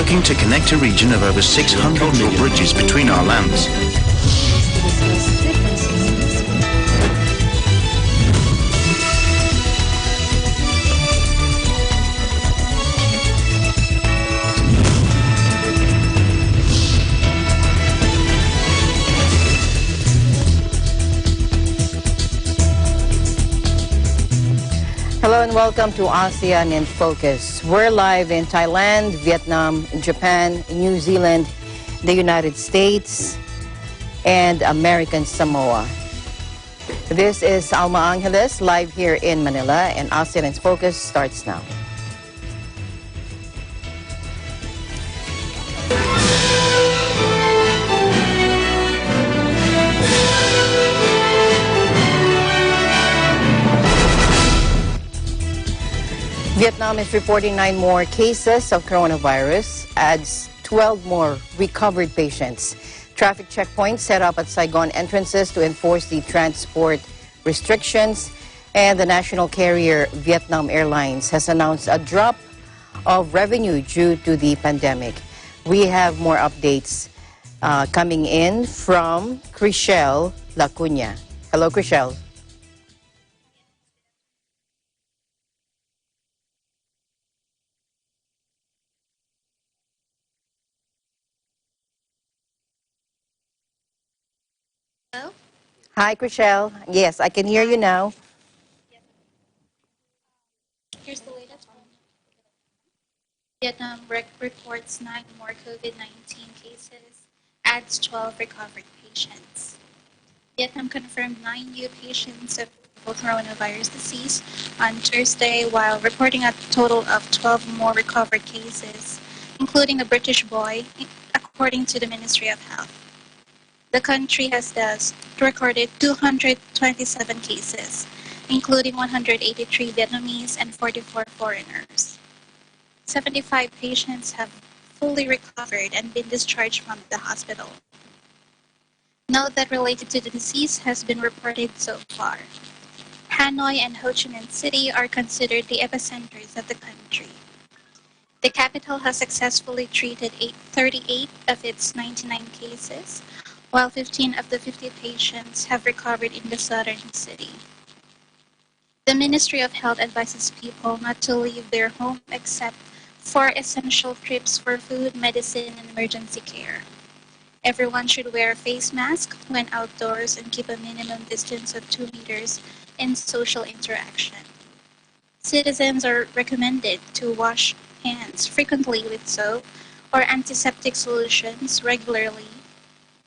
looking to connect a region of over 600 cultural bridges between our lands. Hello and welcome to ASEAN in Focus. We're live in Thailand, Vietnam, Japan, New Zealand, the United States, and American Samoa. This is Alma Angeles, live here in Manila, and ASEAN in Focus starts now. Vietnam is reporting 9 more cases of coronavirus, adds 12 more recovered patients. Traffic checkpoints set up at Saigon entrances to enforce the transport restrictions. And the national carrier Vietnam Airlines has announced a drop of revenue due to the pandemic. We have more updates coming in from Chriselle Lacuna. Hello, Chriselle. Hello? Hi, Chriselle. Yes, I can hear you now. Here's the latest one. Vietnam reports 9 more COVID-19 cases, adds 12 recovered patients. Vietnam confirmed 9 new patients of coronavirus disease on Thursday, while reporting a total of 12 more recovered cases, including a British boy, according to the Ministry of Health. The country has thus recorded 227 cases, including 183 Vietnamese and 44 foreigners. 75 patients have fully recovered and been discharged from the hospital. Note that related to the disease has been reported so far. Hanoi and Ho Chi Minh City are considered the epicenters of the country. The capital has successfully treated 38 of its 99 cases, while 15 of the 50 patients have recovered in the southern city. The Ministry of Health advises people not to leave their home except for essential trips for food, medicine, and emergency care. Everyone should wear a face mask when outdoors and keep a minimum distance of 2 meters in social interaction. Citizens are recommended to wash hands frequently with soap or antiseptic solutions regularly,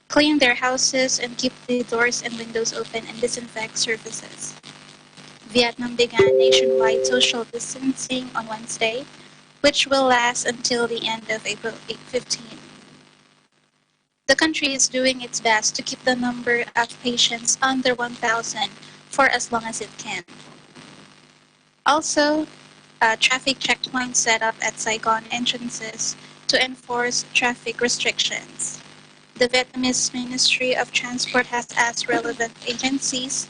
clean their houses, and keep the doors and windows open and disinfect surfaces. Vietnam began nationwide social distancing on Wednesday, which will last until the end of April 15. The country is doing its best to keep the number of patients under 1,000 for as long as it can. Also, traffic checkpoints set up at Saigon entrances to enforce traffic restrictions. The Vietnamese Ministry of Transport has asked relevant agencies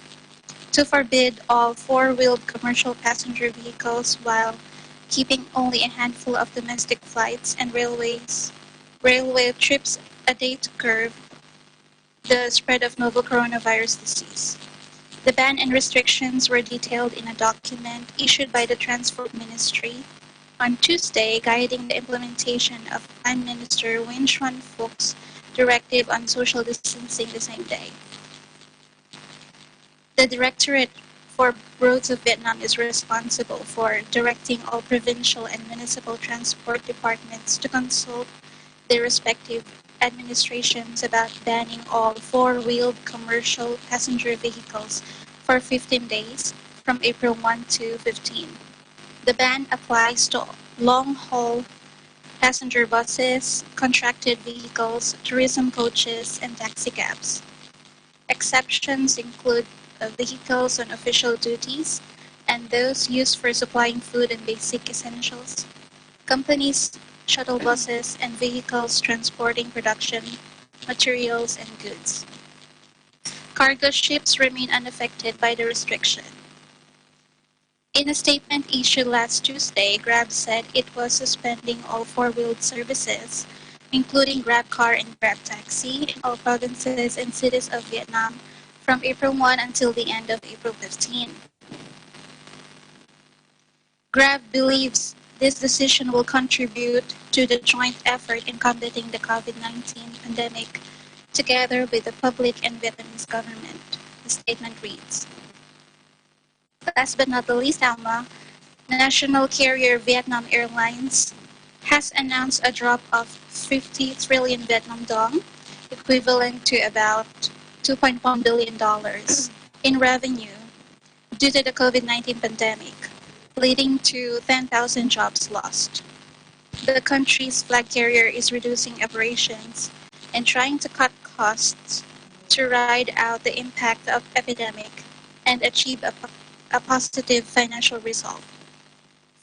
to forbid all 4-wheeled commercial passenger vehicles while keeping only a handful of domestic flights and railway trips a day to curb the spread of novel coronavirus disease. The ban and restrictions were detailed in a document issued by the Transport Ministry on Tuesday, guiding the implementation of Prime Minister Nguyen Xuan Phoc's directive on social distancing the same day. The Directorate for Roads of Vietnam is responsible for directing all provincial and municipal transport departments to consult their respective administrations about banning all 4-wheeled commercial passenger vehicles for 15 days from April 1 to 15. The ban applies to long-haul passenger buses, contracted vehicles, tourism coaches, and taxicabs. Exceptions include vehicles on official duties and those used for supplying food and basic essentials, companies, shuttle buses, and vehicles transporting production materials and goods. Cargo ships remain unaffected by the restriction. In a statement issued last Tuesday, Grab said it was suspending all four-wheeled services, including Grab Car and Grab Taxi, in all provinces and cities of Vietnam from April 1 until the end of April 15. Grab believes this decision will contribute to the joint effort in combating the COVID-19 pandemic together with the public and Vietnamese government, the statement reads. Last but not the least, Alma, national carrier Vietnam Airlines has announced a drop of 50 trillion Vietnam dong, equivalent to about $2.1 billion in revenue due to the COVID-19 pandemic, leading to 10,000 jobs lost. The country's flag carrier is reducing operations and trying to cut costs to ride out the impact of epidemic and achieve a positive financial result.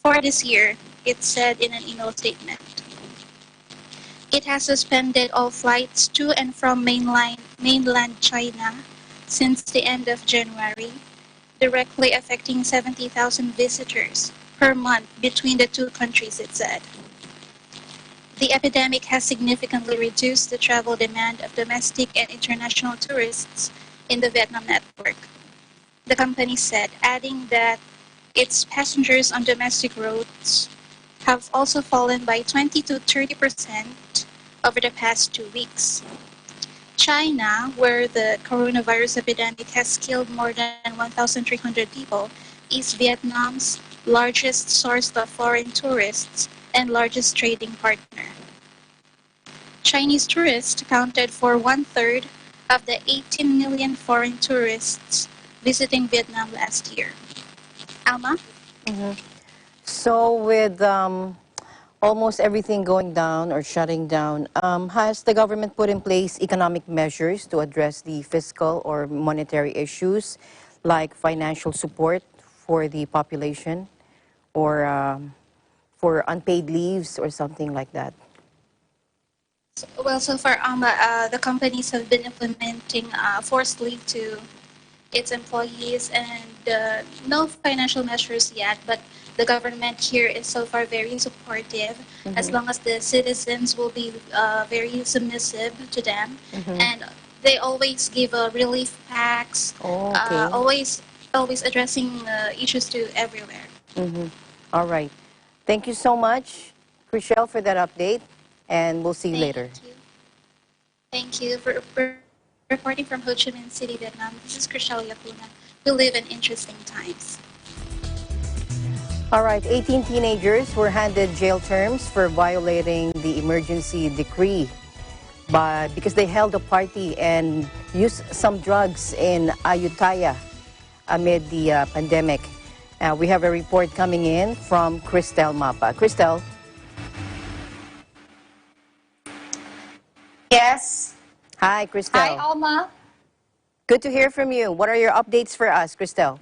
For this year, it said in an email statement, it has suspended all flights to and from mainland China since the end of January, directly affecting 70,000 visitors per month between the two countries, it said. The epidemic has significantly reduced the travel demand of domestic and international tourists in the Vietnam network, the company said, adding that its passengers on domestic routes have also fallen by 20 to 30% over the past 2 weeks. China, where the coronavirus epidemic has killed more than 1,300 people, is Vietnam's largest source of foreign tourists and largest trading partner. Chinese tourists accounted for one-third of the 18 million foreign tourists visiting Vietnam last year. Alma? So with almost everything going down or shutting down, has the government put in place economic measures to address the fiscal or monetary issues like financial support for the population or for unpaid leaves or something like that? Well, so far, the companies have been implementing forced leave to its employees and no financial measures yet, but the government here is so far very supportive as long as the citizens will be very submissive to them. And they always give relief packs, Oh, okay. always addressing issues to everywhere. All right. Thank you so much, Chriselle, for that update, and we'll see you later. Thank you for reporting from Ho Chi Minh City, Vietnam. This is Chriselle Yapuna. We live in interesting times. All right, 18 teenagers were handed jail terms for violating the emergency decree because they held a party and used some drugs in Ayutthaya amid the pandemic. We have a report coming in from Cristel Mapa. Cristel? Yes. Hi, Cristel. Hi, Alma. Good to hear from you. What are your updates for us, Cristel?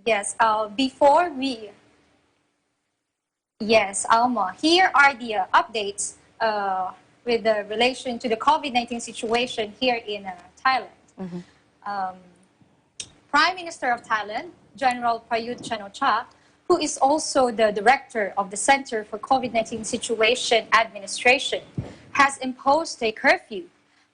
Yes, Yes, Alma. Here are the updates with the relation to the COVID-19 situation here in Thailand. Prime Minister of Thailand, General Prayut Chan-o-cha, who is also the director of the Center for COVID-19 Situation Administration, has imposed a curfew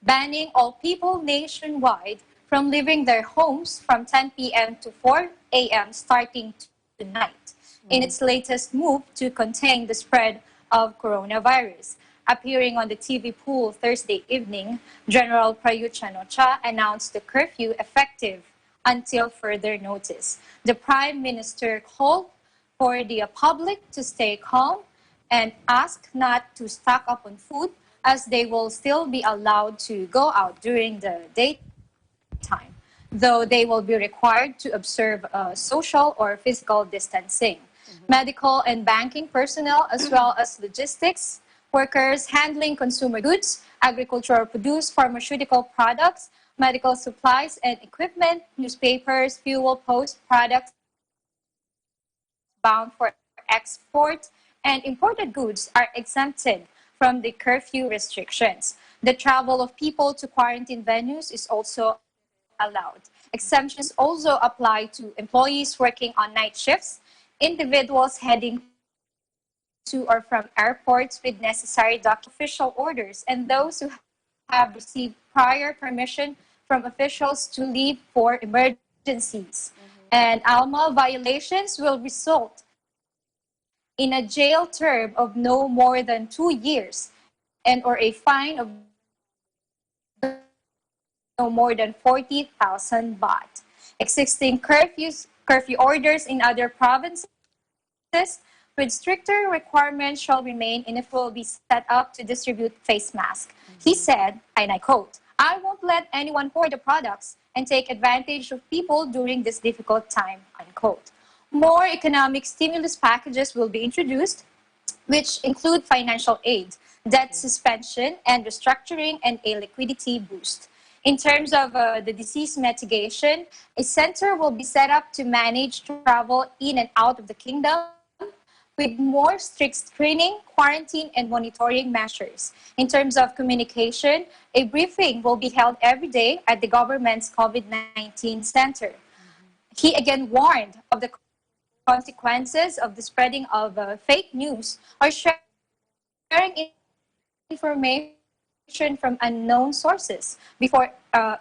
banning all people nationwide from leaving their homes from 10 p.m. to 4 a.m. starting tonight, in its latest move to contain the spread of coronavirus. Appearing on the TV pool Thursday evening, General Prayut Chan-o-cha announced the curfew effective until further notice. The Prime Minister called for the public to stay calm and ask not to stock up on food, as they will still be allowed to go out during the daytime, though they will be required to observe social or physical distancing. Medical and banking personnel, as well as logistics workers handling consumer goods, agricultural produce, pharmaceutical products, medical supplies and equipment, newspapers, fuel, post products bound for export, and imported goods are exempted from the curfew restrictions. The travel of people to quarantine venues is also allowed. Exemptions also apply to employees working on night shifts, individuals heading to or from airports with necessary official orders, and those who have received prior permission from officials to leave for emergencies. And ALMA violations will result in a jail term of no more than 2 years and or a fine of no more than 40,000 baht. Existing curfew orders in other provinces with stricter requirements shall remain and it will be set up to distribute face masks. He said, and I quote, "I won't let anyone hoard the products and take advantage of people during this difficult time," unquote. More economic stimulus packages will be introduced, which include financial aid, debt suspension, and restructuring, and a liquidity boost. In terms of the disease mitigation, a center will be set up to manage travel in and out of the kingdom with more strict screening, quarantine, and monitoring measures. In terms of communication, a briefing will be held every day at the government's COVID-19 center. He again warned of the consequences of the spreading of fake news or sharing information from unknown sources before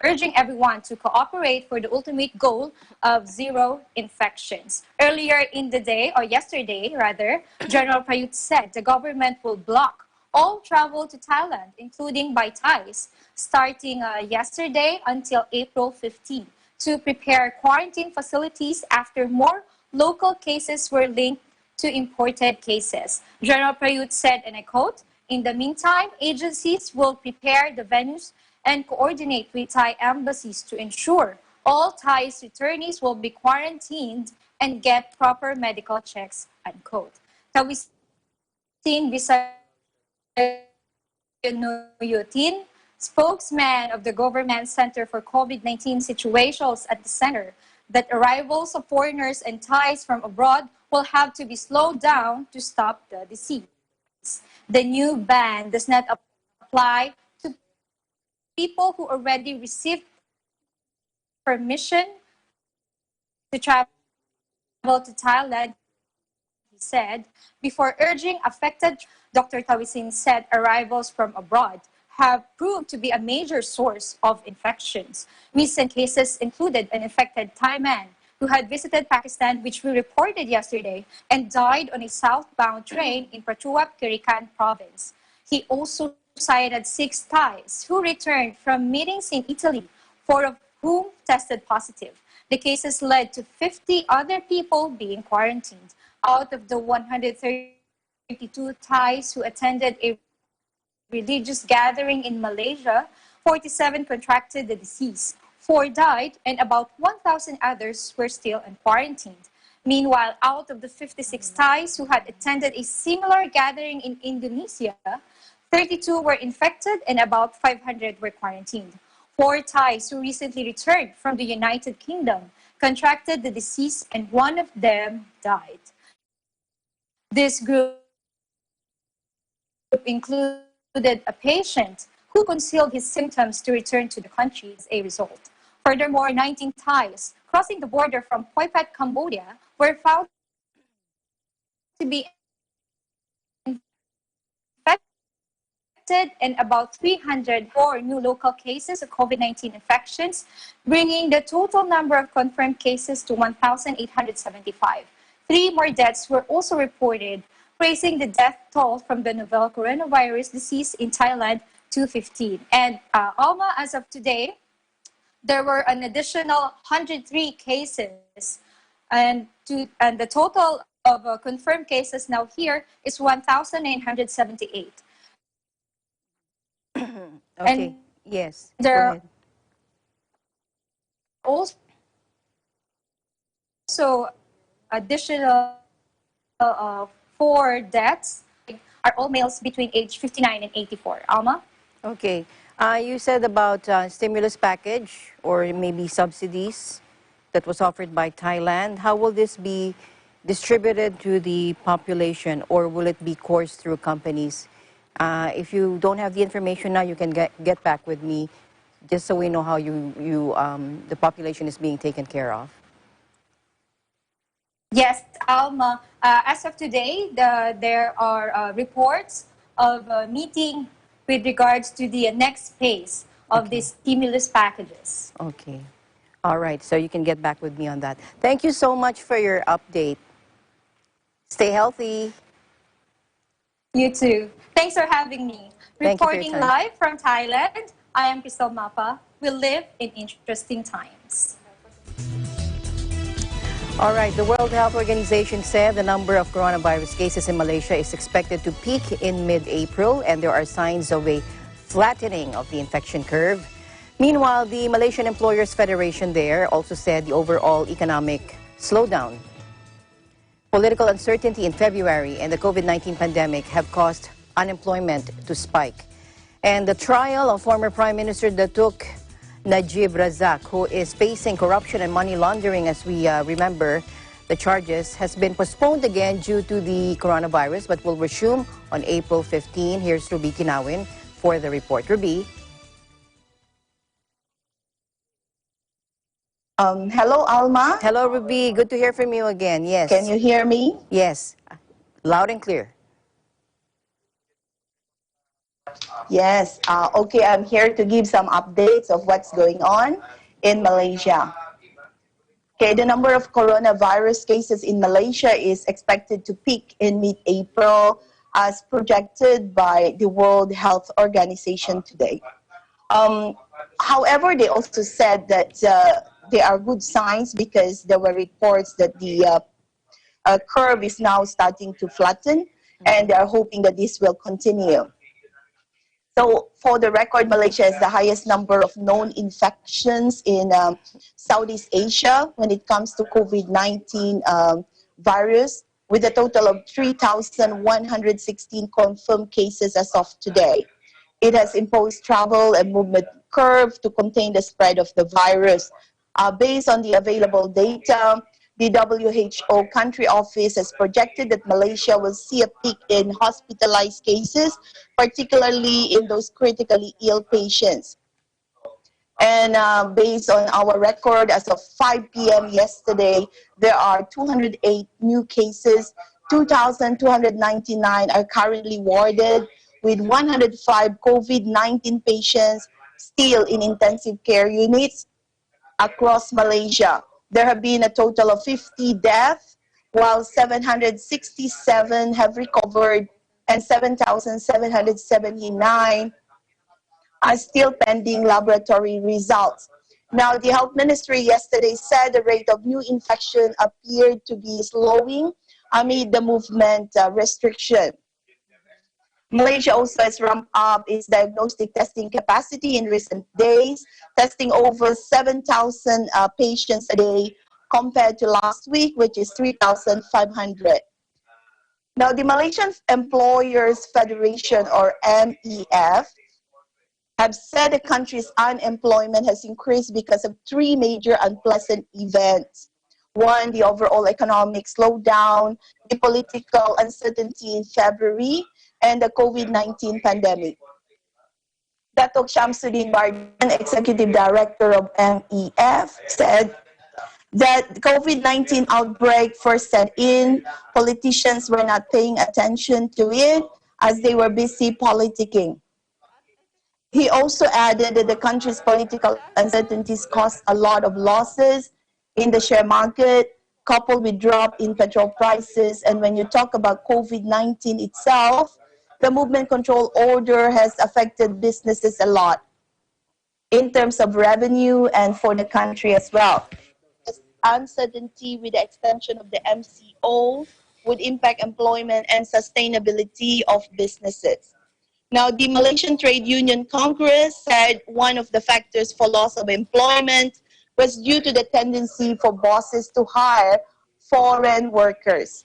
urging everyone to cooperate for the ultimate goal of zero infections. Earlier in the day, or yesterday rather, General Prayut said the government will block all travel to Thailand, including by Thais, starting yesterday until April 15, to prepare quarantine facilities after more local cases were linked to imported cases. General Prayut said, and I quote, "In the meantime, agencies will prepare the venues and coordinate with Thai embassies to ensure all Thai returnees will be quarantined and get proper medical checks," unquote. Tawisin Visayanoyutin, spokesman of the Government Center for COVID-19 Situations at the center, that arrivals of foreigners and Thais from abroad will have to be slowed down to stop the disease. The new ban does not apply to people who already received permission to travel to Thailand, he said, before urging affected. Dr. Tawisin said arrivals from abroad have proved to be a major source of infections. Recent cases included an infected Thai man who had visited Pakistan, which we reported yesterday, and died on a southbound train in Prachuap Khiri Khan province. He also cited 6 Thais who returned from meetings in Italy, 4 of whom tested positive. The cases led to 50 other people being quarantined. Out of the 132 Thais who attended a religious gathering in Malaysia, 47 contracted the disease. 4 died, and about 1,000 others were still quarantined. Meanwhile, out of the 56 Thais who had attended a similar gathering in Indonesia, 32 were infected and about 500 were quarantined. 4 Thais who recently returned from the United Kingdom contracted the disease and 1 of them died. This group included a patient who concealed his symptoms to return to the country as a result. Furthermore, 19 Thais crossing the border from Poipet, Cambodia, were found to be infected, and about 304 new local cases of COVID-19 infections, bringing the total number of confirmed cases to 1,875. 3 more deaths were also reported, raising the death toll from the novel coronavirus disease in Thailand to 15. And Alma, as of today, there were an additional 103 cases, and the total of confirmed cases now here is 1,978. Okay. And Yes. there Go are ahead. also additional 4 deaths are all males between age 59 and 84. Alma? Okay. You said about stimulus package or maybe subsidies that was offered by Thailand. How will this be distributed to the population, or will it be coursed through companies? If you don't have the information now, you can get back with me just so we know how the population is being taken care of. Yes, Alma. As of today, there are reports of a meeting with regards to the next phase of Okay. these stimulus packages. Okay. All right. So you can get back with me on that. Thank you so much for your update. Stay healthy. You too. Thanks for having me. Thank you for your Reporting time. live from Thailand, I am Crystal Mapa. We live in interesting times. All right. The World Health Organization said the number of coronavirus cases in Malaysia is expected to peak in mid-April, and there are signs of a flattening of the infection curve. Meanwhile, the Malaysian Employers Federation there also said the overall economic slowdown, political uncertainty in February, and the COVID-19 pandemic have caused unemployment to spike. And the trial of former Prime Minister Datuk Najib Razak, who is facing corruption and money laundering, as we remember, the charges has been postponed again due to the coronavirus, but will resume on April 15. Here's Ruby Kinawin for the report. Ruby. Hello, Alma. Hello, Ruby. Good to hear from you again. Yes. Can you hear me? Yes. Loud and clear. Yes. Okay, I'm here to give some updates of what's going on in Malaysia. Okay, the number of coronavirus cases in Malaysia is expected to peak in mid-April as projected by the World Health Organization today. However, they also said that there are good signs because there were reports that the curve is now starting to flatten, and they are hoping that this will continue. So, for the record, Malaysia has the highest number of known infections in Southeast Asia when it comes to COVID-19 virus, with a total of 3,116 confirmed cases as of today. It has imposed travel and movement curve to contain the spread of the virus. Based on the available data, the WHO country office has projected that Malaysia will see a peak in hospitalized cases, particularly in those critically ill patients. And based on our record, as of 5 p.m. yesterday, there are 208 new cases, 2,299 are currently warded, with 105 COVID-19 patients still in intensive care units across Malaysia. There have been a total of 50 deaths, while 767 have recovered and 7,779 are still pending laboratory results. Now, the health ministry yesterday said the rate of new infection appeared to be slowing amid the movement restriction. Malaysia also has ramped up its diagnostic testing capacity in recent days, testing over 7,000 patients a day compared to last week, which is 3,500. Now, the Malaysian Employers Federation, or MEF, have said the country's unemployment has increased because of three major unpleasant events. One, the overall economic slowdown, the political uncertainty in February, and the COVID-19 pandemic. Datuk Shamsuddin Bardan, Executive Director of MEF, said that the COVID-19 outbreak first set in, politicians were not paying attention to it as they were busy politicking. He also added that the country's political uncertainties caused a lot of losses in the share market, coupled with drop in petrol prices. And when you talk about COVID-19 itself, the movement control order has affected businesses a lot in terms of revenue and for the country as well. Uncertainty with the extension of the MCO would impact employment and sustainability of businesses. Now, the Malaysian Trade Union Congress said one of the factors for loss of employment was due to the tendency for bosses to hire foreign workers.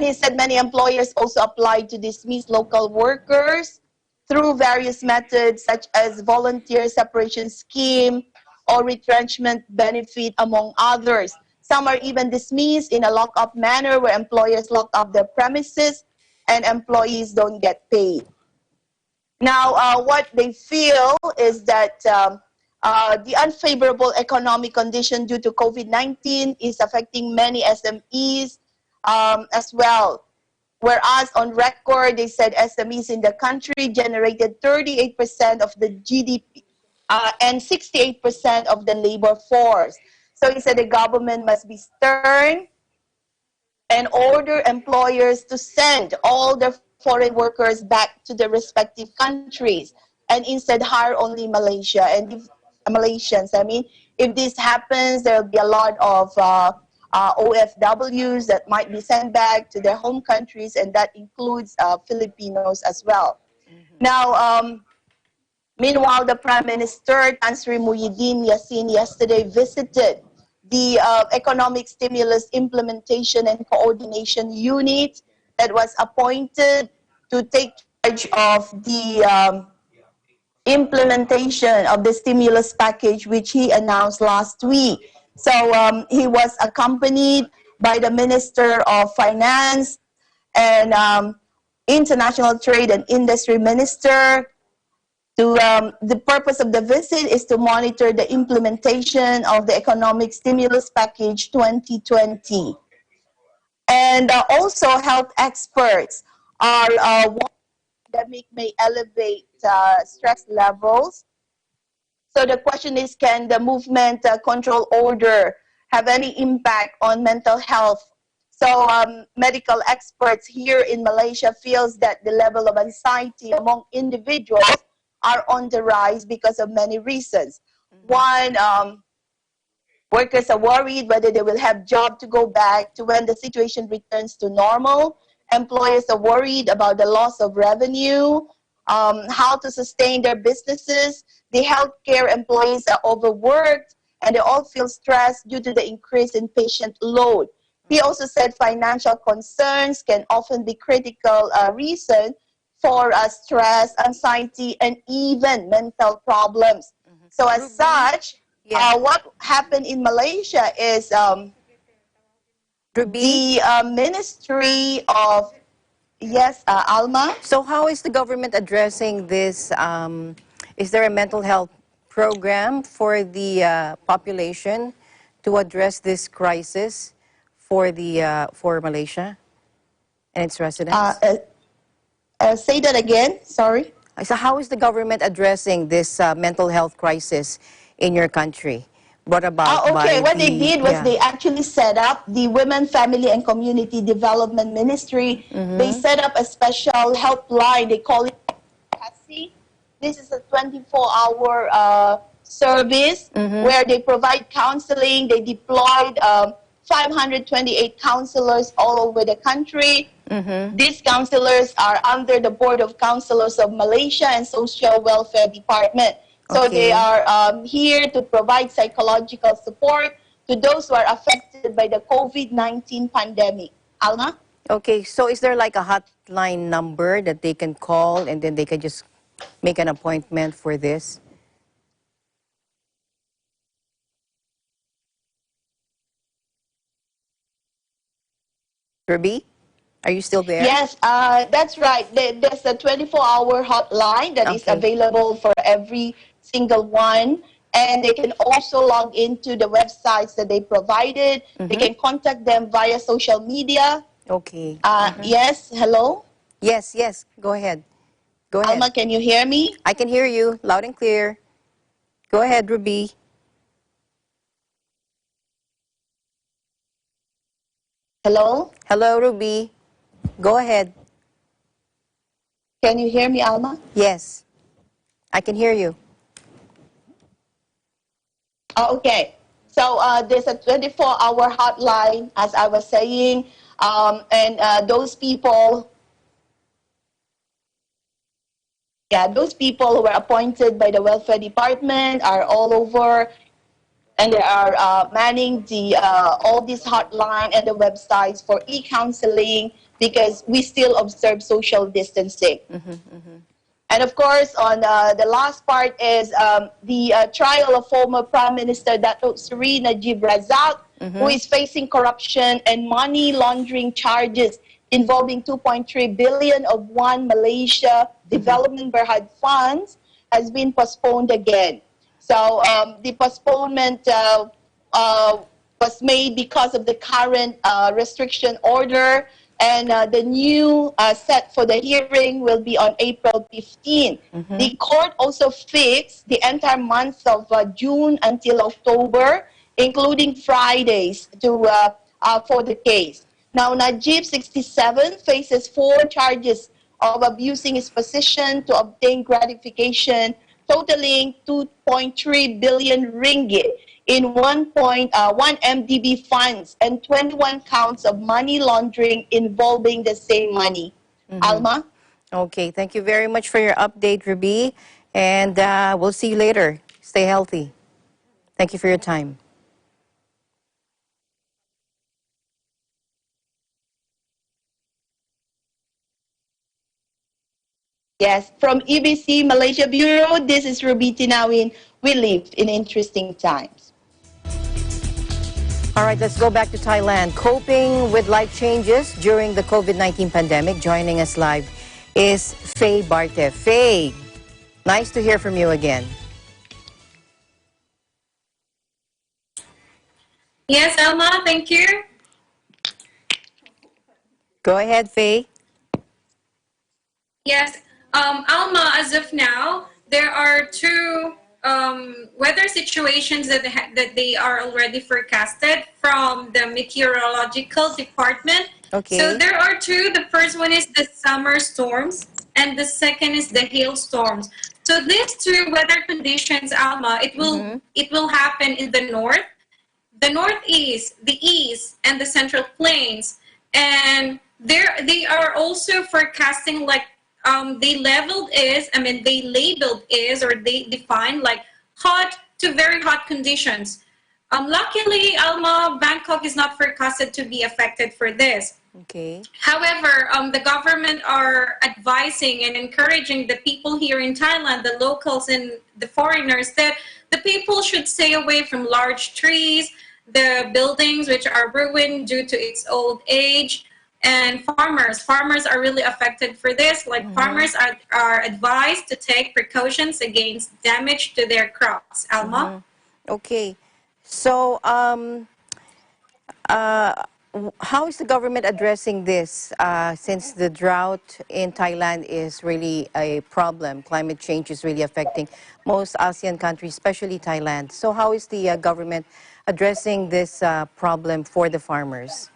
He said many employers also applied to dismiss local workers through various methods such as volunteer separation scheme or retrenchment benefit, among others. Some are even dismissed in a lock-up manner where employers lock up their premises and employees don't get paid. Now, what they feel is that The unfavorable economic condition due to COVID-19 is affecting many SMEs as well. Whereas on record, they said SMEs in the country generated 38% of the GDP and 68% of the labor force. So he said the government must be stern and order employers to send all their foreign workers back to their respective countries and instead hire only Malaysia and if, Malaysians. I mean, if this happens, there will be a lot of OFWs that might be sent back to their home countries, and that includes Filipinos as well. Now, meanwhile, the Prime Minister, Tan Sri Muhyiddin Yassin, yesterday visited the Economic Stimulus Implementation and Coordination Unit that was appointed to take charge of the implementation of the stimulus package, which he announced last week. So he was accompanied by the Minister of Finance and International Trade and Industry Minister. The purpose of the visit is to monitor the implementation of the Economic Stimulus Package 2020. And also health experts are warning the pandemic may elevate stress levels. So the question is, can the movement control order have any impact on mental health? So medical experts here in Malaysia feels that the level of anxiety among individuals are on the rise because of many reasons. One, workers are worried whether they will have job to go back to when the situation returns to normal. Employers are worried about the loss of revenue, how to sustain their businesses. The healthcare employees are overworked and they all feel stressed due to the increase in patient load. He also said financial concerns can often be critical reason for stress, anxiety, and even mental problems. So as such, what happened in Malaysia is the Ministry of, yes, Alma? So how is the government addressing this? Is there a mental health program for the population to address this crisis for Malaysia and its residents? Say that again, sorry. So how is the government addressing this mental health crisis in your country? Brought about okay, by what they did was they actually set up the Women, Family and Community Development Ministry. They set up a special helpline. They call it Cassie. This is a 24-hour service where they provide counseling. They deployed 528 counselors all over the country. These counselors are under the Board of Counselors of Malaysia and Social Welfare Department. So they are here to provide psychological support to those who are affected by the COVID-19 pandemic. Alma? Okay, so is there like a hotline number that they can call and then they can just make an appointment for this? Ruby, are you still there? Yes, that's right. There's a 24-hour hotline that is available for every single one. And they can also log into the websites that they provided. They can contact them via social media. Okay. Yes, hello? Yes, go ahead. Go ahead. Alma, can you hear me? I can hear you loud and clear. Go ahead, Ruby. Hello? Hello, Ruby. Go ahead. Can you hear me, Alma? Yes, I can hear you. Okay. So there's a 24-hour hotline, as I was saying, and those people, those people who were appointed by the welfare department are all over, and they are manning the all this hotline and the websites for e-counseling because we still observe social distancing. And of course, on the last part is the trial of former Prime Minister Datuk Seri Najib Razak, who is facing corruption and money laundering charges involving 2.3 billion of One Malaysia Development Berhad funds, has been postponed again. So the postponement was made because of the current restriction order, and the new set for the hearing will be on April 15. The court also fixed the entire month of June until October, including Fridays, for the case. Now, Najib, 67, faces 4 charges of abusing his position to obtain gratification totaling 2.3 billion ringgit in 1.1 MDB funds and 21 counts of money laundering involving the same money. Alma? Okay, thank you very much for your update, Ruby. And we'll see you later. Stay healthy. Thank you for your time. Yes, from EBC Malaysia Bureau, this is Ruby Tinawin. We live in interesting times. All right, let's go back to Thailand. Coping with life changes during the COVID-19 pandemic. Joining us live is Faye Bartev. Faye, nice to hear from you again. Yes, Alma, thank you. Go ahead, Faye. Yes, Alma, as of now, there are 2 weather situations that they are already forecasted from the meteorological department. Okay. So there are 2. The first one is the summer storms, and the second is the hailstorms. So these 2 weather conditions, Alma, it will happen in the north, the northeast, the east, and the central plains. And they are also forecasting like they labeled is, or they define like hot to very hot conditions. Luckily, Alma, Bangkok is not forecasted to be affected for this. Okay. However, the government are advising and encouraging the people here in Thailand, the locals and the foreigners, that the people should stay away from large trees, the buildings which are ruined due to its old age, and farmers are really affected for this. Like farmers are advised to take precautions against damage to their crops. Alma? Okay. So, how is the government addressing this since the drought in Thailand is really a problem? Climate change is really affecting most ASEAN countries, especially Thailand. So how is the government addressing this problem for the farmers?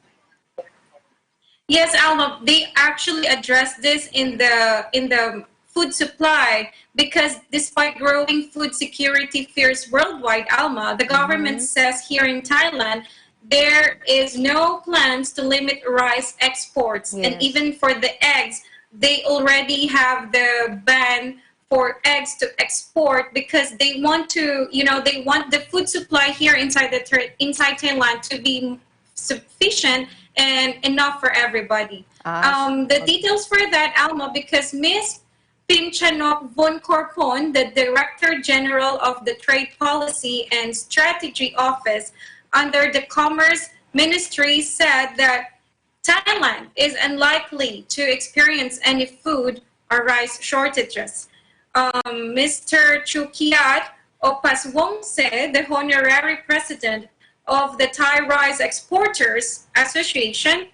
Yes, Alma, they actually address this in the food supply, because despite growing food security fears worldwide, Alma, the government says here in Thailand, there is no plans to limit rice exports. Yes. And even for the eggs, they already have the ban for eggs to export, because they want to, they want the food supply here inside Thailand to be sufficient and enough for everybody. The details for that, Alma, because Ms. Pinchanok Vonkorpon, the Director General of the Trade Policy and Strategy Office under the Commerce Ministry, said that Thailand is unlikely to experience any food or rice shortages. Mr. Chukiat Opaswongse, the honorary president of the Thai Rice Exporters Association,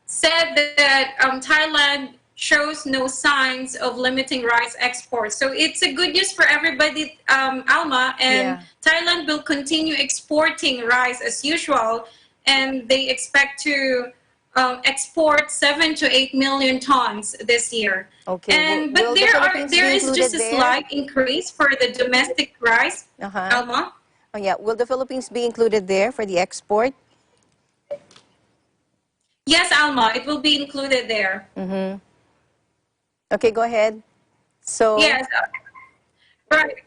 said that Thailand shows no signs of limiting rice exports. So it's a good news for everybody, Alma, and Thailand will continue exporting rice as usual, and they expect to export 7 to 8 million tons this year. Okay. But there is just a slight increase for the domestic rice, Alma. Oh, yeah. Will the Philippines be included there for the export? Yes, Alma, it will be included there. Okay, go ahead. So yes, right.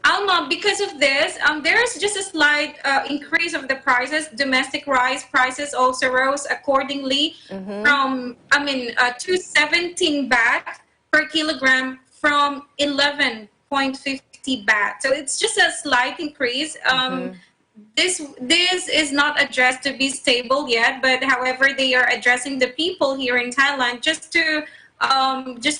Alma, because of this, there is just a slight increase of the prices. Domestic rice prices also rose accordingly from 217 baht per kilogram from 11.50 baht. So it's just a slight increase. This is not addressed to be stable yet, but however, they are addressing the people here in Thailand just to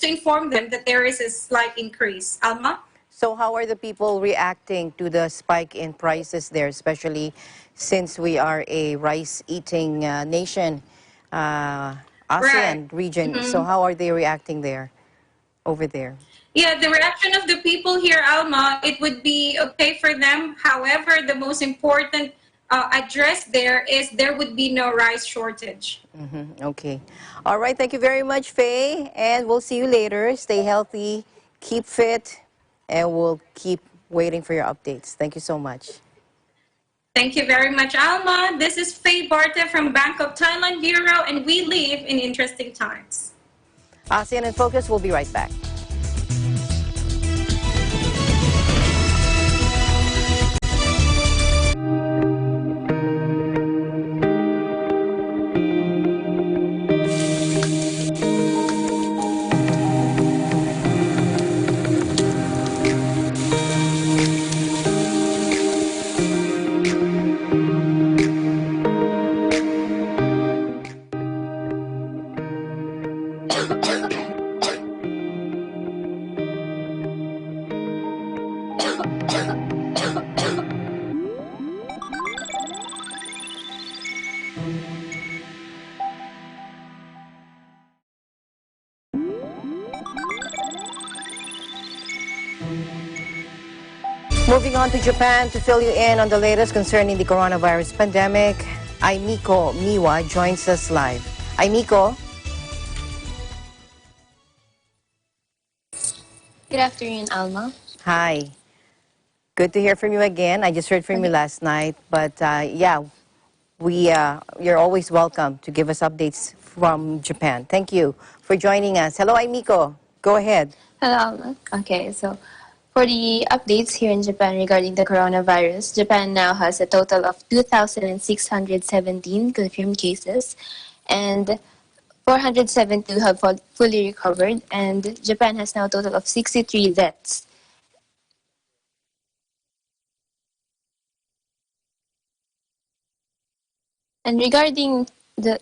inform them that there is a slight increase. Alma? So how are the people reacting to the spike in prices there, especially since we are a rice-eating nation, Right. ASEAN region? So Mhm. how are they reacting there, over there? Yeah, the reaction of the people here, Alma, it would be okay for them. However, the most important address there is there would be no rice shortage. Okay. All right. Thank you very much, Faye. And we'll see you later. Stay healthy, keep fit, and we'll keep waiting for your updates. Thank you so much. Thank you very much, Alma. This is Faye Barta from Bank of Thailand Bureau, and we live in interesting times. ASEAN in Focus. We'll be right back. Moving on to Japan to fill you in on the latest concerning the coronavirus pandemic, Aimiko Miwa joins us live. Aimiko? Good afternoon, Alma. Hi. Good to hear from you again. I just heard from you last night, but yeah, you're always welcome to give us updates from Japan. Thank you for joining us. Hello, Aimiko. Go ahead. Hello, Alma. Okay, so for the updates here in Japan regarding the coronavirus, Japan now has a total of 2,617 confirmed cases, and 472 have fully recovered, and Japan has now a total of 63 deaths. And regarding the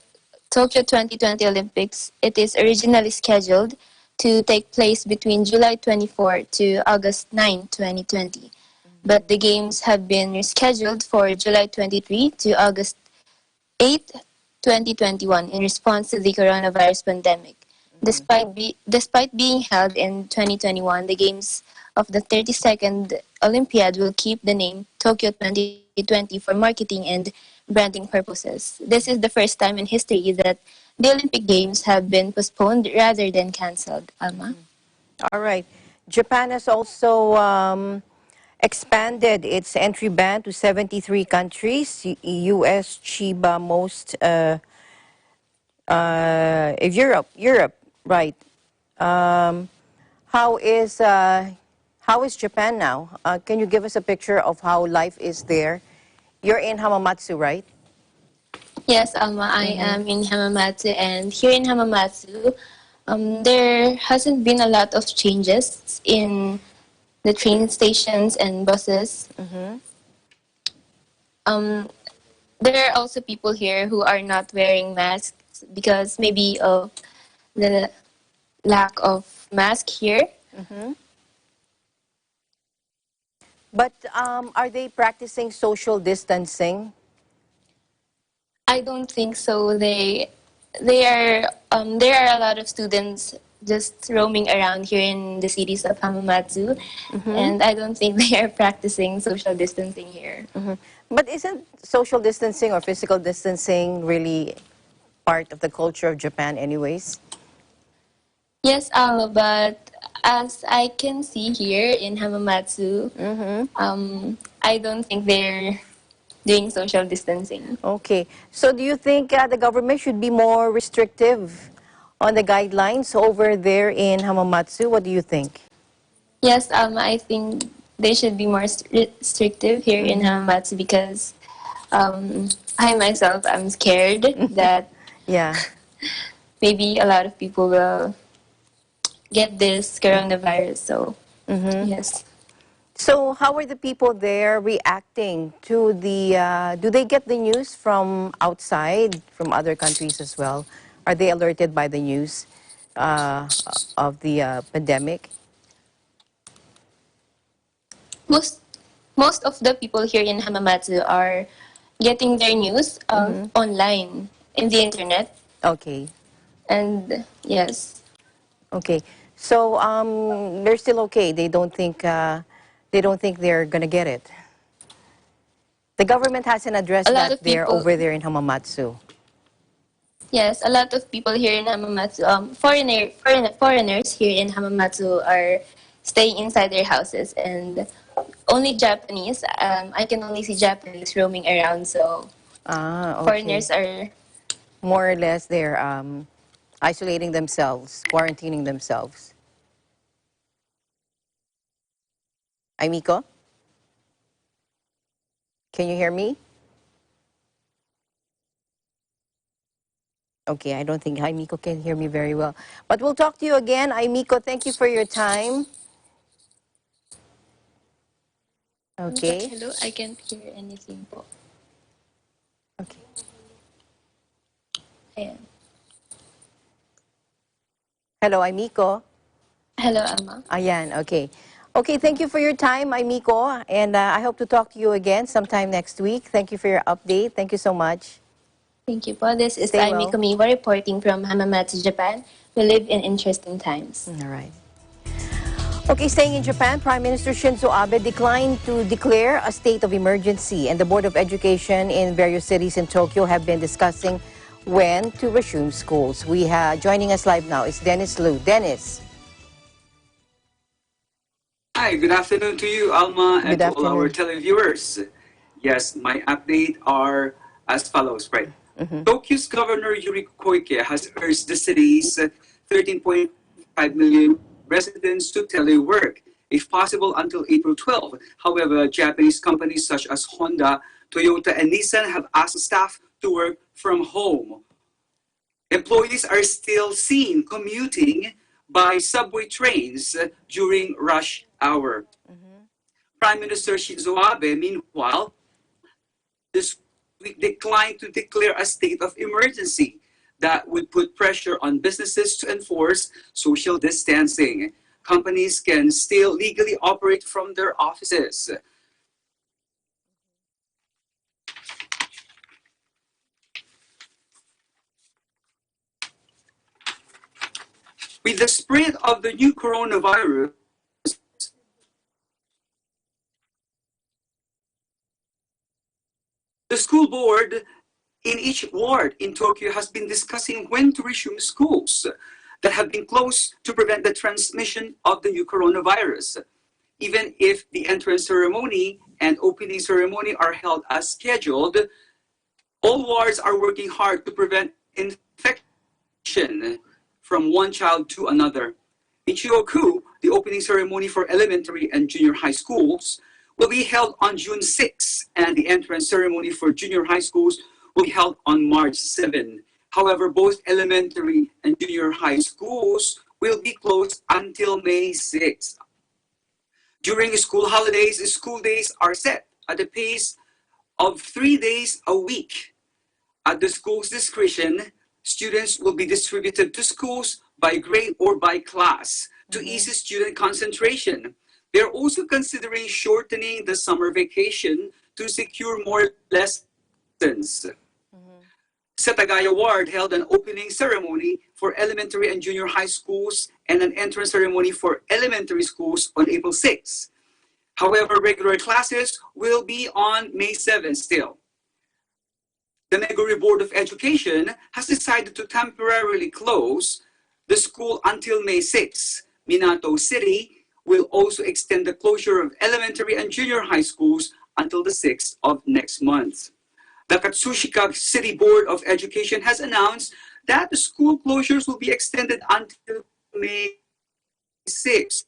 Tokyo 2020 Olympics, it is originally scheduled to take place between July 24 to August 9, 2020. But the games have been rescheduled for July 23 to August 8, 2021 in response to the coronavirus pandemic. Despite being held in 2021, the games of the 32nd Olympiad will keep the name Tokyo 2020 for marketing and branding purposes. This is the first time in history that the Olympic Games have been postponed rather than cancelled, Alma. All right. Japan has also expanded its entry ban to 73 countries. U.S., Chiba, most Europe, right? Um, how is uh, how is Japan now? Can you give us a picture of how life is there? You're in Hamamatsu, right? Yes, Alma, I am in Hamamatsu, and here in Hamamatsu, there hasn't been a lot of changes in the train stations and buses. Um, there are also people here who are not wearing masks because maybe of the lack of mask here. But are they practicing social distancing? I don't think so. They are there are a lot of students just roaming around here in the cities of Hamamatsu, and I don't think they are practicing social distancing here. But isn't social distancing or physical distancing really part of the culture of Japan anyways? Yes, but as I can see here in Hamamatsu, I don't think they're doing social distancing. Okay. So do you think the government should be more restrictive on the guidelines over there in Hamamatsu? What do you think? Yes, I think they should be more restrictive here in Hamamatsu because I myself am scared that Yeah. maybe a lot of people will get this coronavirus. So yes. So how are the people there reacting to do they get the news from outside, from other countries as well? Are they alerted by the news uh, of the pandemic? most most of the people here in Hamamatsu are getting their news online in the internet. Okay. And yes, Okay. So they're still okay. They don't think they're gonna get it. The government hasn't a addressed lot that of there people, over there in Hamamatsu. yes, a lot of people here in Hamamatsu, foreigners here in Hamamatsu are staying inside their houses, and only Japanese. I can only see Japanese roaming around, so Ah, okay. foreigners are. More or less, they're isolating themselves, quarantining themselves. Aimiko, can you hear me? Okay, I don't think Aimiko can hear me very well. But we'll talk to you again. Aimiko, thank you for your time. Okay. Hello, I can't hear anything po. Okay. Ayan. Hello, Aimiko. Hello, Ama. Ayan, okay. Okay, thank you for your time, Aimiko. And I hope to talk to you again sometime next week. Thank you for your update. Thank you so much. Thank you po. This is Stay Aimi well. Kumiwa reporting from Hamamatsu, Japan. We live in interesting times. All right. Okay, staying in Japan, Prime Minister Shinzo Abe declined to declare a state of emergency, and the Board of Education in various cities in Tokyo have been discussing when to resume schools. Joining us live now is Dennis Liu. Dennis. Hi, good afternoon to you, Alma, and Good to all our afternoon. televiewers. Yes, my update are as follows, right? Tokyo's Governor Yuriko Koike has urged the city's 13.5 million residents to telework, if possible, until April 12. However, Japanese companies such as Honda, Toyota, and Nissan have asked staff to work from home. Employees are still seen commuting by subway trains during rush hour. Prime Minister Shinzo Abe, meanwhile, this week declined to declare a state of emergency that would put pressure on businesses to enforce social distancing. Companies can still legally operate from their offices. With the spread of the new coronavirus, the school board in each ward in Tokyo has been discussing when to resume schools that have been closed to prevent the transmission of the new coronavirus. Even if the entrance ceremony and opening ceremony are held as scheduled, all wards are working hard to prevent infection from one child to another. In Chioku, the opening ceremony for elementary and junior high schools will be held on June 6, and the entrance ceremony for junior high schools will be held on March 7. However, both elementary and junior high schools will be closed until May 6. During school holidays, school days are set at a pace of 3 days a week. At the school's discretion, students will be distributed to schools by grade or by class to ease student concentration. They're also considering shortening the summer vacation to secure more lessons. Setagaya Ward held an opening ceremony for elementary and junior high schools and an entrance ceremony for elementary schools on April 6. However, regular classes will be on May 7 still. The Meguri Board of Education has decided to temporarily close the school until May 6. Minato City will also extend the closure of elementary and junior high schools until the 6th of next month. The Katsushika City Board of Education has announced that the school closures will be extended until May 6.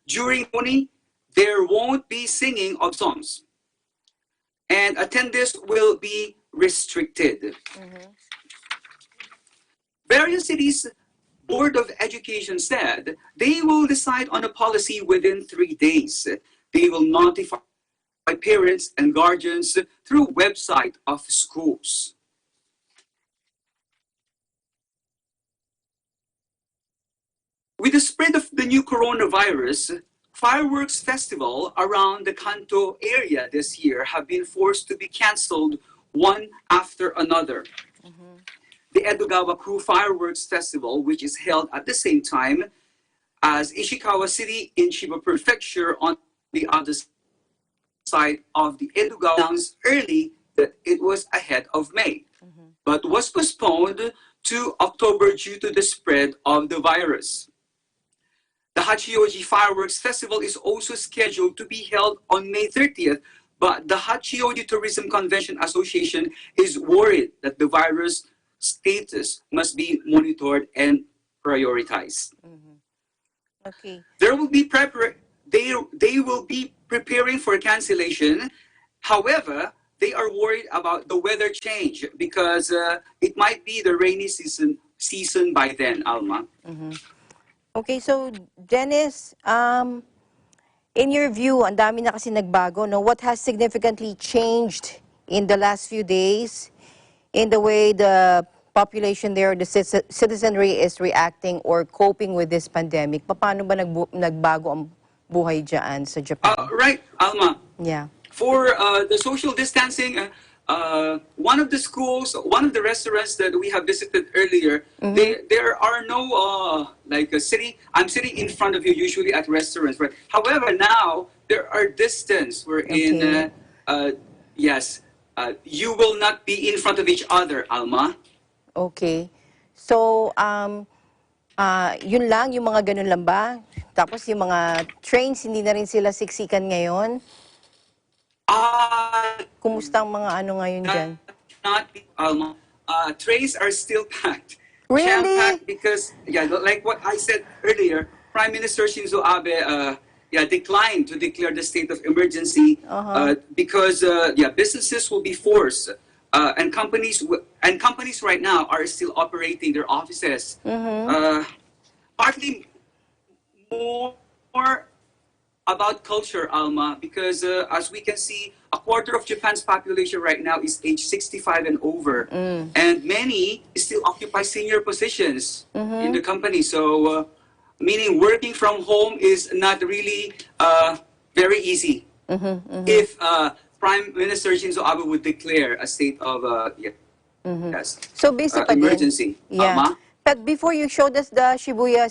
During morning, there won't be singing of songs, and attendance will be restricted. Various cities' Board of Education said they will decide on a policy within 3 days. They will notify parents and guardians through website of schools. With the spread of the new coronavirus, fireworks festival around the Kanto area this year have been forced to be cancelled one after another. The Edogawa-ku Fireworks Festival, which is held at the same time as Ishikawa City in Chiba Prefecture on the other side of the Edogawa, announced early that it was ahead of May, but was postponed to October due to the spread of the virus. The Hachioji Fireworks Festival is also scheduled to be held on May 30th, but the Hachioji Tourism Convention Association is worried that the virus status must be monitored and prioritized. Okay. They will be preparing for cancellation. However, they are worried about the weather change because it might be the rainy season by then, Alma. Okay, so Dennis, in your view, ang dami na kasi nagbago, no? What has significantly changed in the last few days in the way the population there, the citizenry is reacting or coping with this pandemic? Paano ba nagbago ang buhay dyan sa Japan? Right, Alma. Yeah. For the social distancing, one of the schools, one of the restaurants that we have visited earlier, there are no I'm sitting in front of you usually at restaurants, right? However, now there are distance. We're in, yes, you will not be in front of each other, Alma. Okay. So, yun lang, yung mga ganun lang ba? Tapos yung mga trains, hindi na rin sila siksikan ngayon? Kumusta ang mga ano ngayon dyan? Not, Alma. Trays are still packed. Really? Jam-packed because, yeah, like what I said earlier, Prime Minister Shinzo Abe declined to declare the state of emergency because businesses will be forced and companies right now are still operating their offices. Partly more about culture, Alma, because as we can see, a quarter of Japan's population right now is age 65 and over, and many still occupy senior positions in the company. So, meaning working from home is not really very easy. If Prime Minister Shinzo Abe would declare a state of So basically, emergency. Alma? But before you showed us the Shibuya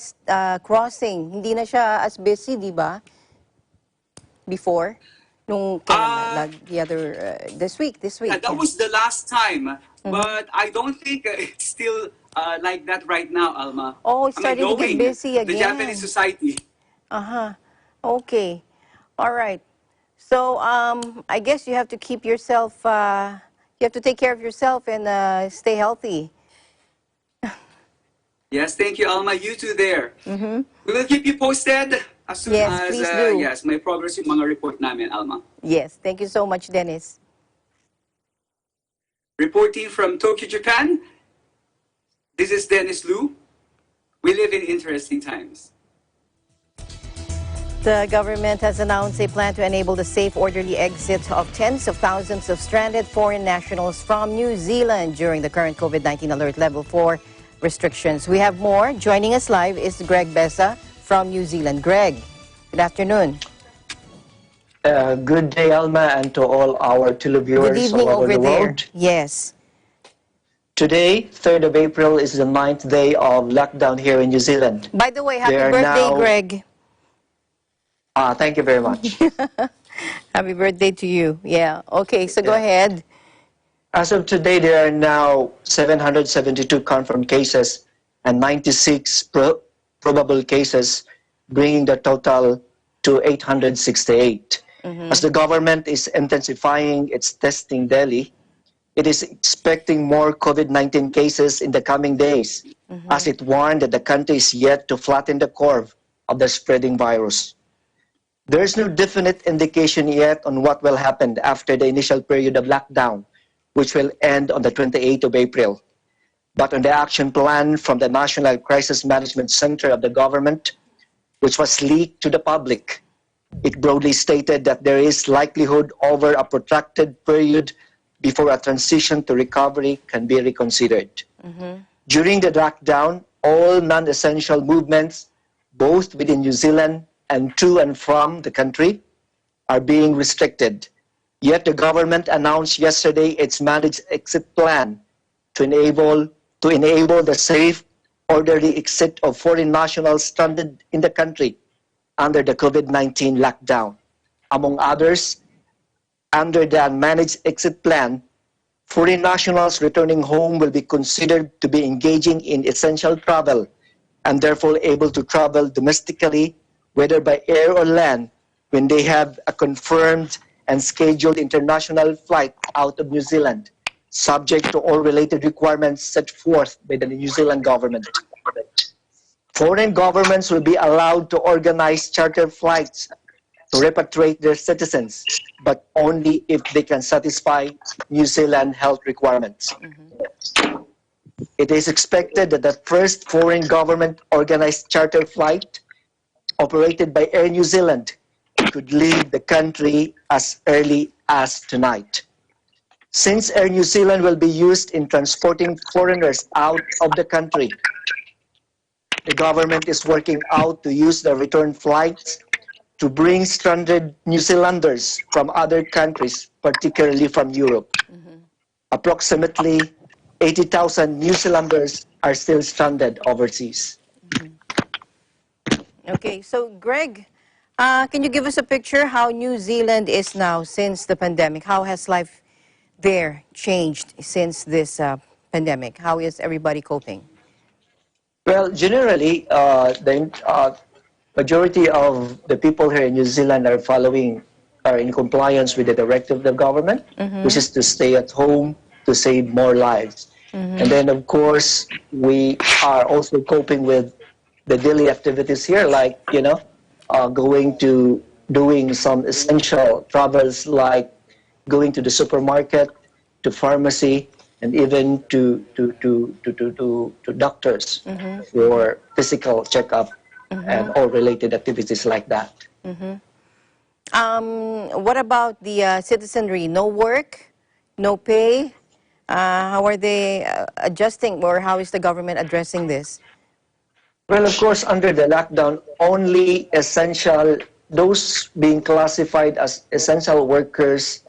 crossing, hindi na siya as busy, di ba? Before, nung this week. Yeah, that was the last time, but I don't think it's still like that right now, Alma. Oh, it's starting to get busy again. The Japanese society. Okay. All right. So, I guess you have to keep yourself, you have to take care of yourself and stay healthy. Yes, thank you, Alma. You too there. We will keep you posted as soon as may progress yung mga report namin, Alma. Yes, thank you so much, Dennis. Reporting from Tokyo, Japan, this is Dennis Liu. We live in interesting times. The government has announced a plan to enable the safe, orderly exit of tens of thousands of stranded foreign nationals from New Zealand during the current COVID-19 Alert Level 4 restrictions. We have more. Joining us live is Greg Besa from New Zealand. Greg, good afternoon. Good day, Alma, and to all our televiewers good evening all over over the there. world. Yes. Today, 3rd of April, is the 9th day of lockdown here in New Zealand. By the way, happy birthday, Greg. Thank you very much. Happy birthday to you. Yeah. Okay, so go ahead. As of today, there are now 772 confirmed cases and 96 probable cases, bringing the total to 868. As the government is intensifying its testing daily, it is expecting more COVID-19 cases in the coming days, as it warned that the country is yet to flatten the curve of the spreading virus. There is no definite indication yet on what will happen after the initial period of lockdown, which will end on the 28th of April. But on the action plan from the National Crisis Management Center of the government, which was leaked to the public, it broadly stated that there is likelihood over a protracted period before a transition to recovery can be reconsidered. During the lockdown, all non-essential movements, both within New Zealand and to and from the country are being restricted. Yet the government announced yesterday its managed exit plan to enable the safe, orderly exit of foreign nationals stranded in the country under the COVID-19 lockdown. Among others, under the managed exit plan, foreign nationals returning home will be considered to be engaging in essential travel and therefore able to travel domestically, whether by air or land, when they have a confirmed and scheduled international flight out of New Zealand, subject to all related requirements set forth by the New Zealand government. Foreign governments will be allowed to organize charter flights to repatriate their citizens, but only if they can satisfy New Zealand health requirements. It is expected that the first foreign government-organized charter flight operated by Air New Zealand could leave the country as early as tonight. Since Air New Zealand will be used in transporting foreigners out of the country, the government is working out to use the return flights to bring stranded New Zealanders from other countries, particularly from Europe. Approximately 80,000 New Zealanders are still stranded overseas. Okay, so Greg, can you give us a picture how New Zealand is now since the pandemic? How has life there changed since this pandemic? How is everybody coping? Well, generally, the majority of the people here in New Zealand are in compliance with the directive of the government, which is to stay at home to save more lives. And then, of course, we are also coping with the daily activities here, like, doing some essential travels, like going to the supermarket, to pharmacy, and even to doctors for physical checkup and all related activities like that. What about the citizenry? No work, no pay? How are they adjusting, or how is the government addressing this? Well, of course, under the lockdown, only those being classified as essential workers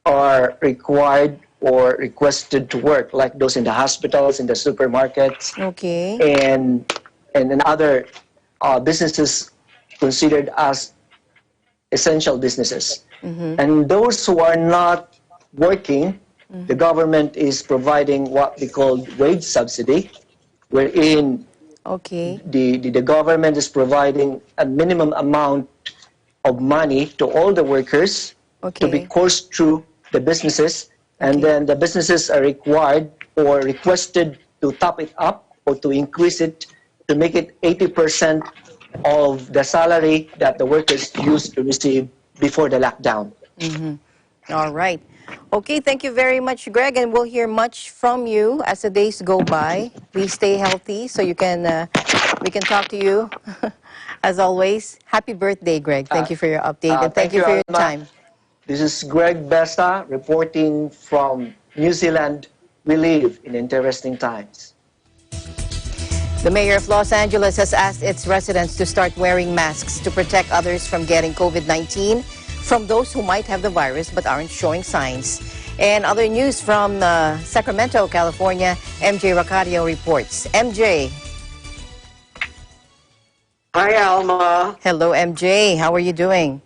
are required or requested to work, like those in the hospitals, in the supermarkets, Okay. and in other businesses considered as essential businesses. And those who are not working, the government is providing what we call wage subsidy, wherein Okay. the government is providing a minimum amount of money to all the workers to be Okay. coursed through the businesses, and then the businesses are required or requested to top it up or to increase it to make it 80% of the salary that the workers used to receive before the lockdown. All right. Okay, thank you very much, Greg, and we'll hear much from you as the days go by. Please stay healthy so we can talk to you as always. Happy birthday, Greg. Thank you for your update, and thank you for your Alma. time. This is Greg Besta reporting from New Zealand. We live in interesting times. The mayor of Los Angeles has asked its residents to start wearing masks to protect others from getting COVID-19 from those who might have the virus but aren't showing signs. And other news from Sacramento, California, MJ Racadio reports. MJ. Hi, Alma. Hello, MJ. How are you doing?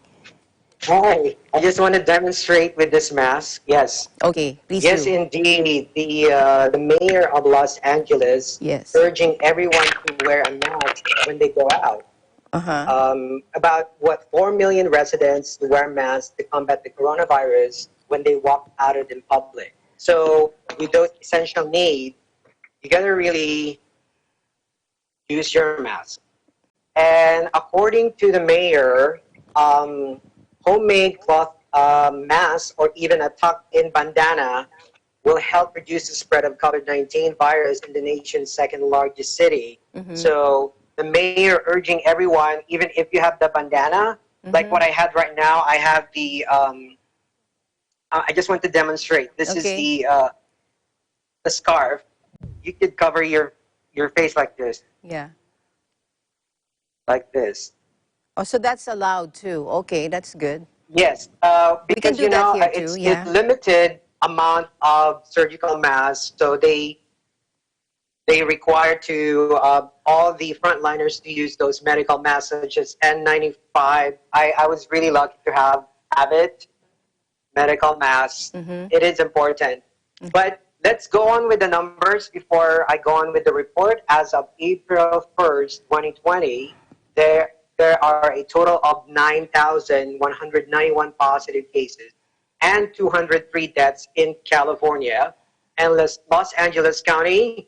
Hi. I just want to demonstrate with this mask. Yes. Okay, please Yes, do. indeed. The mayor of Los Angeles urging everyone to wear a mask when they go out. About 4 million residents to wear masks to combat the coronavirus when they walk out in public. So with those essential needs, you gotta really use your mask. And according to the mayor, homemade cloth masks or even a tucked-in bandana will help reduce the spread of COVID-19 virus in the nation's second largest city. So the mayor urging everyone, even if you have the bandana, like what I had right now, I have the, I just want to demonstrate. This is the scarf. You could cover your face like this. Yeah. Like this. Oh, so that's allowed too. Okay, that's good. Yes, We can because do that here too, it's yeah. limited amount of surgical masks, so they require to all the frontliners to use those medical masks such as N95. I was really lucky to have it, medical masks. It is important. But let's go on with the numbers before I go on with the report. As of April 1st, 2020, there are a total of 9,191 positive cases and 203 deaths in California. And Los Angeles County,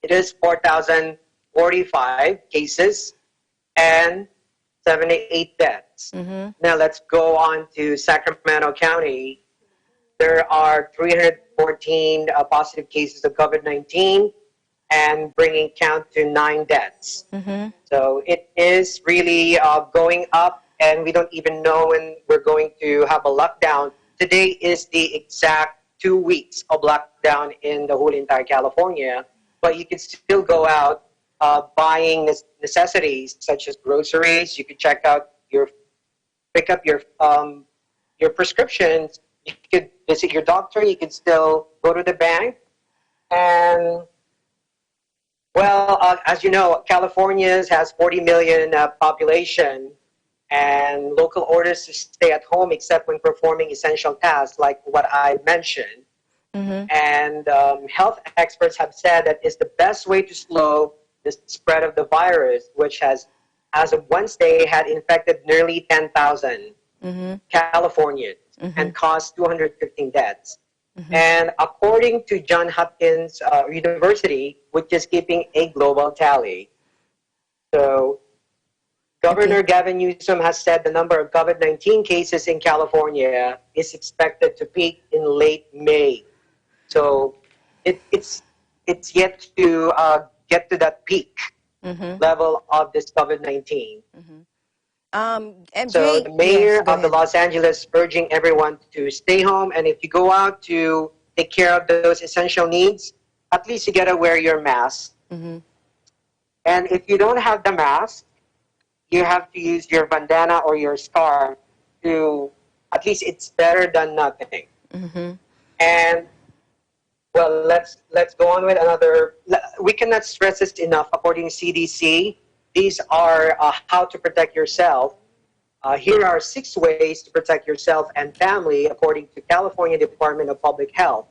it is 4,045 cases and 78 deaths. Now let's go on to Sacramento County. There are 314 positive cases of COVID-19 and bringing count to 9 deaths. So it is really going up, and we don't even know when we're going to have a lockdown. Today is the exact 2 weeks of lockdown in the whole entire California, but you can still go out buying necessities such as groceries. You could pick up your prescriptions. You could visit your doctor. You could still go to the bank. And, well, as you know, California has 40 million population, and local orders to stay at home except when performing essential tasks like what I mentioned. And health experts have said that it's the best way to slow the spread of the virus, which has, as of Wednesday, had infected nearly 10,000 Californians and caused 215 deaths. And according to Johns Hopkins University, which is keeping a global tally, so Governor Gavin Newsom has said the number of COVID-19 cases in California is expected to peak in late May. So it's yet to get to that peak level of this COVID-19. MJ, So the mayor of the Los Angeles urging everyone to stay home, and if you go out to take care of those essential needs, at least you gotta wear your mask. And if you don't have the mask, you have to use your bandana or your scarf to, at least it's better than nothing. And well, let's go on with another. We cannot stress this enough. According to CDC, these are how to protect yourself. Here are 6 ways to protect yourself and family, according to California Department of Public Health.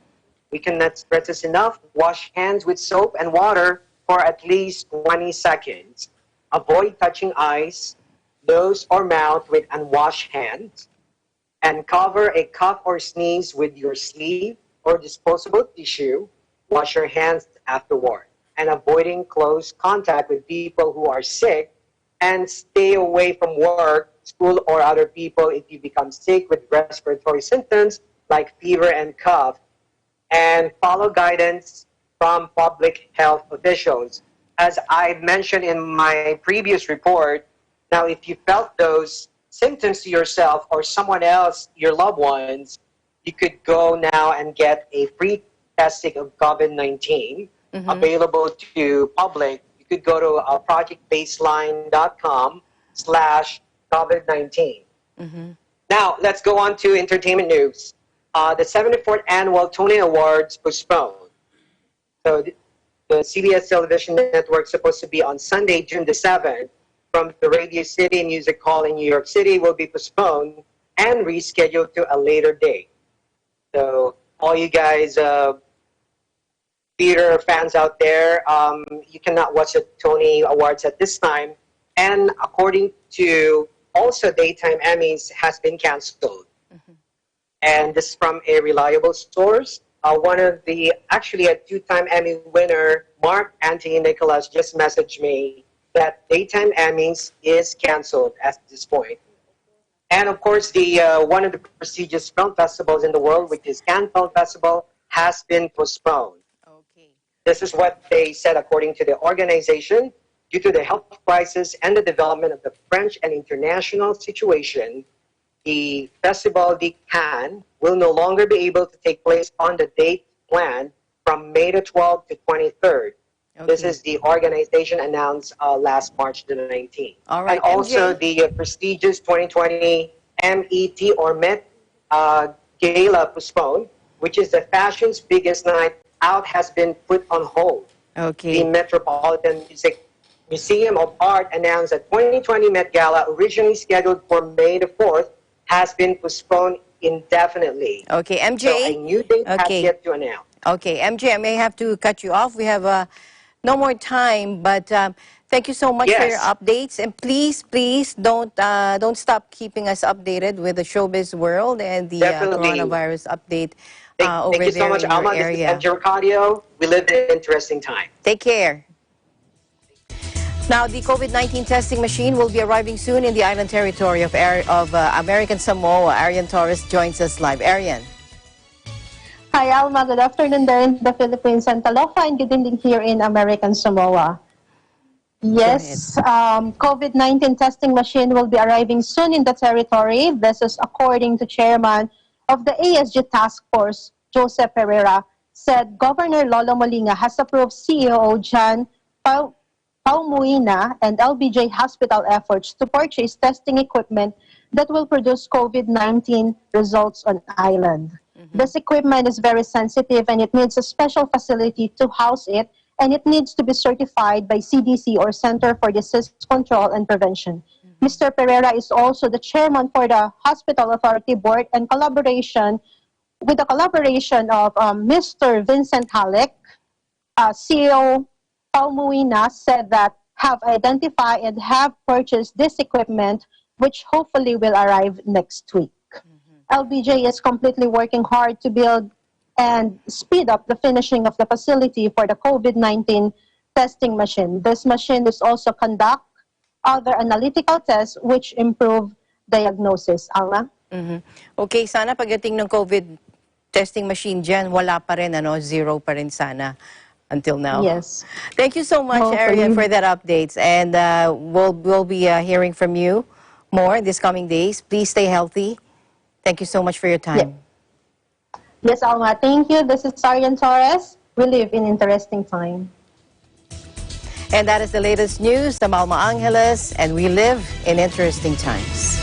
We cannot stress this enough. Wash hands with soap and water for at least 20 seconds. Avoid touching eyes, nose, or mouth with unwashed hands. And cover a cough or sneeze with your sleeve or disposable tissue. Wash your hands afterward. And avoiding close contact with people who are sick, and stay away from work, school, or other people if you become sick with respiratory symptoms like fever and cough. And follow guidance from public health officials. As I mentioned in my previous report, now if you felt those symptoms to yourself or someone else, your loved ones, you could go now and get a free testing of COVID-19 available to public. You could go to projectbaseline.com/COVID-19. Now, let's go on to entertainment news. The 74th Annual Tony Awards postponed. So the CBS television network supposed to be on Sunday, June the 7th, from the Radio City Music Hall in New York City will be postponed and rescheduled to a later date. So all you guys, theater fans out there, you cannot watch the Tony Awards at this time. And according to also Daytime Emmys has been canceled. And this is from a reliable source. One of the, actually a 2-time Emmy winner, Mark Anthony Nicholas, just messaged me that Daytime Emmys is canceled at this point. And of course, the one of the prestigious film festivals in the world, which is Cannes Film Festival, has been postponed. This is what they said according to the organization. Due to the health crisis and the development of the French and international situation, the Festival de Cannes will no longer be able to take place on the date planned from May the 12th to 23rd. This is the organization announced last March the 19th. All right, And also MJ. the prestigious 2020 MET or Met Gala postponed, which is the fashion's biggest night out, has been put on hold. Okay. The Metropolitan Museum of Art announced that 2020 Met Gala, originally scheduled for May the 4th, has been postponed indefinitely. Okay, MJ. So a new date has yet to announce. Okay, MJ, I may have to cut you off. We have no more time, but thank you so much for your updates. And please, please don't stop keeping us updated with the showbiz world and the coronavirus update over Thank you so there much, in your Alma. This area. is MJ Ricardio. We live in an interesting time. Take care. Now, the COVID-19 testing machine will be arriving soon in the island territory of American Samoa. Arian Torres joins us live. Arian. Hi, Alma. Good afternoon there in the Philippines and Talofa, and good evening here in American Samoa. Yes, COVID-19 testing machine will be arriving soon in the territory. This is according to Chairman of the ASG Task Force, Joseph Pereira, said Governor Lolo Molinga has approved CEO Jan Paumuina and LBJ Hospital efforts to purchase testing equipment that will produce COVID-19 results on island. This equipment is very sensitive and it needs a special facility to house it, and it needs to be certified by CDC or Center for Disease Control and Prevention. Mr. Pereira is also the chairman for the Hospital Authority Board, and with the collaboration of Mr. Vincent Halleck, CEO Paumuina said that have identified and have purchased this equipment, which hopefully will arrive next week. LBJ is completely working hard to build and speed up the finishing of the facility for the COVID-19 testing machine. This machine is also conduct other analytical tests which improve diagnosis. Alma? Okay, sana pagdating ng COVID testing machine dyan, wala pa rin, zero pa rin sana until now. Yes. Thank you so much, Arian, for that updates. And we'll be hearing from you more this coming days. Please stay healthy. Thank you so much for your time. Yes, Alma. Thank you. This is Arian Torres. We live in interesting time. And that is the latest news. I'm Alma Angeles, and we live in interesting times.